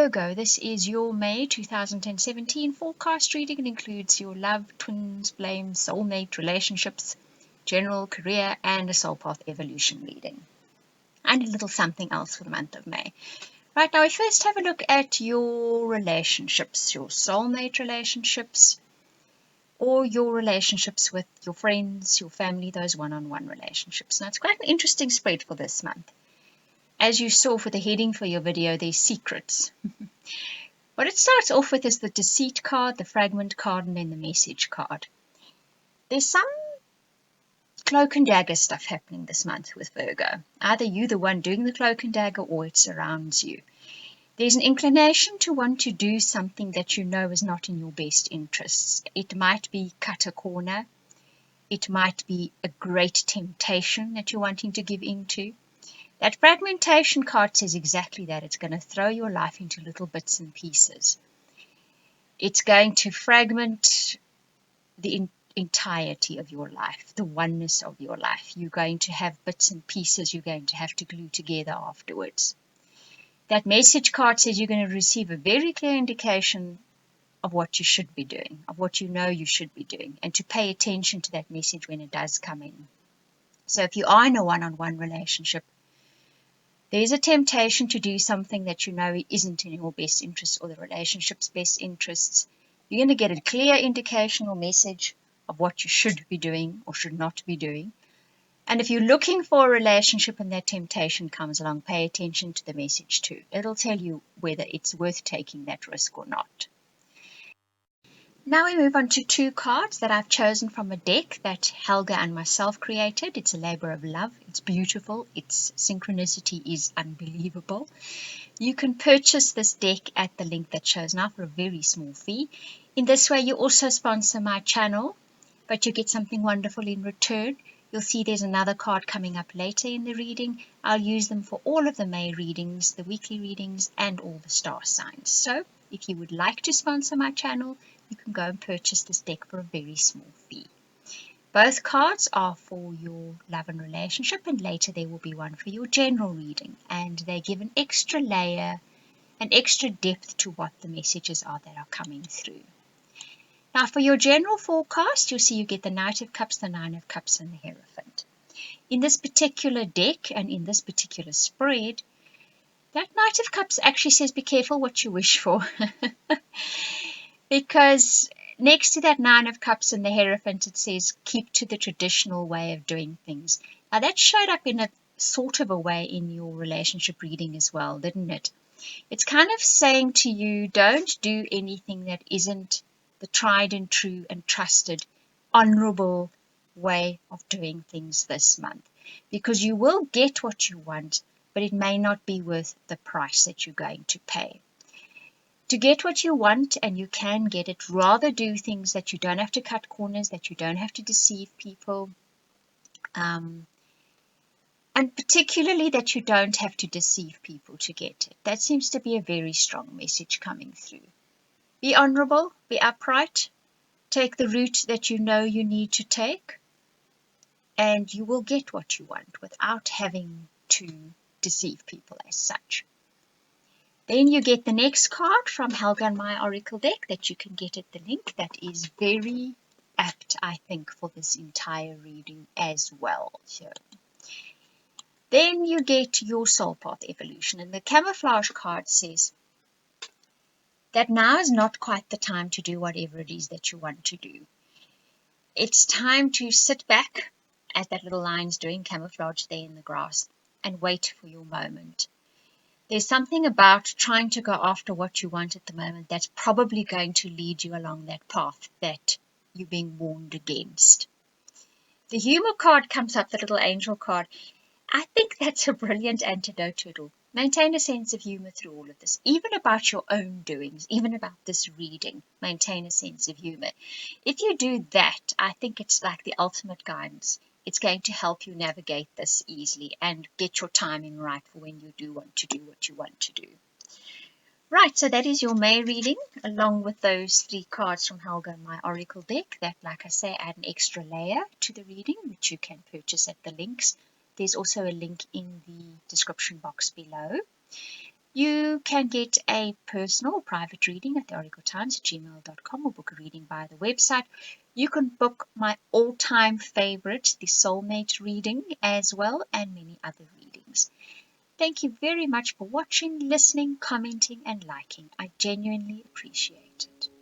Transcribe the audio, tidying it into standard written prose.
Virgo, this is your May 2017 forecast reading. It includes your love, twins, flames, soulmate, relationships, general, career, and a soul path evolution reading. And a little something else for the month of May. Right, now we first have a look at your relationships, your soulmate relationships, or your relationships with your friends, your family, those one-on-one relationships. Now, it's quite an interesting spread for this month. As you saw for the heading for your video, there's secrets. What it starts off with is the deceit card, the fragment card, and then the message card. There's some cloak and dagger stuff happening this month with Virgo. Either you the one doing the cloak and dagger, or it surrounds you. There's an inclination to want to do something that you know is not in your best interests. It might be cut a corner. It might be a great temptation that you're wanting to give into. That fragmentation card says exactly that. It's going to throw your life into little bits and pieces. It's going to fragment the entirety of your life, the oneness of your life. You're going to have bits and pieces you're going to have to glue together afterwards. That message card says you're going to receive a very clear indication of what you should be doing, of what you know you should be doing, and to pay attention to that message when it does come in. So if you are in a one-on-one relationship, there's a temptation to do something that you know isn't in your best interest or the relationship's best interests. You're going to get a clear indication or message of what you should be doing or should not be doing. And if you're looking for a relationship and that temptation comes along, pay attention to the message too. It'll tell you whether it's worth taking that risk or not. Now we move on to two cards that I've chosen from a deck that Helga and myself created. It's a labor of love. It's beautiful. Its synchronicity is unbelievable. You can purchase this deck at the link that shows now for a very small fee. In this way, you also sponsor my channel, but you get something wonderful in return. You'll see there's another card coming up later in the reading. I'll use them for all of the May readings, the weekly readings, and all the star signs. So if you would like to sponsor my channel, you can go and purchase this deck for a very small fee. Both cards are for your love and relationship, and later there will be one for your general reading, and they give an extra layer, an extra depth to what the messages are that are coming through. Now for your general forecast, you'll see you get the Knight of Cups, the Nine of Cups, and the Hierophant. In this particular deck and in this particular spread, that Knight of Cups actually says be careful what you wish for. Because next to that Nine of Cups and the Hierophant, it says keep to the traditional way of doing things. Now that showed up in a sort of a way in your relationship reading as well, didn't it? It's kind of saying to you, don't do anything that isn't the tried and true and trusted, honorable way of doing things this month. Because you will get what you want, but it may not be worth the price that you're going to pay. To get what you want, and you can get it, rather do things that you don't have to cut corners, that you don't have to deceive people, and particularly that you don't have to deceive people to get it. That seems to be a very strong message coming through. Be honorable, be upright, take the route that you know you need to take, and you will get what you want without having to deceive people as such. Then you get the next card from Helga and my Oracle deck that you can get at the link. That is very apt, I think, for this entire reading as well. So then you get your soul path evolution, and the camouflage card says that now is not quite the time to do whatever it is that you want to do. It's time to sit back, as that little line's doing, camouflage there in the grass, and wait for your moment. There's something about trying to go after what you want at the moment that's probably going to lead you along that path that you're being warned against. The humor card comes up, the little angel card. I think that's a brilliant antidote to it all. Maintain a sense of humor through all of this, even about your own doings, even about this reading. Maintain a sense of humor. If you do that, I think it's like the ultimate guidance. It's going to help you navigate this easily and get your timing right for when you do want to do what you want to do. Right, so that is your May reading, along with those three cards from Helga and my Oracle deck that, like I say, add an extra layer to the reading, which you can purchase at the links. There's also a link in the description box below. You can get a personal or private reading at theoracletimes@gmail.com or book a reading via the website. You can book my all-time favorite, the soulmate reading as well, and many other readings. Thank you very much for watching, listening, commenting, and liking. I genuinely appreciate it.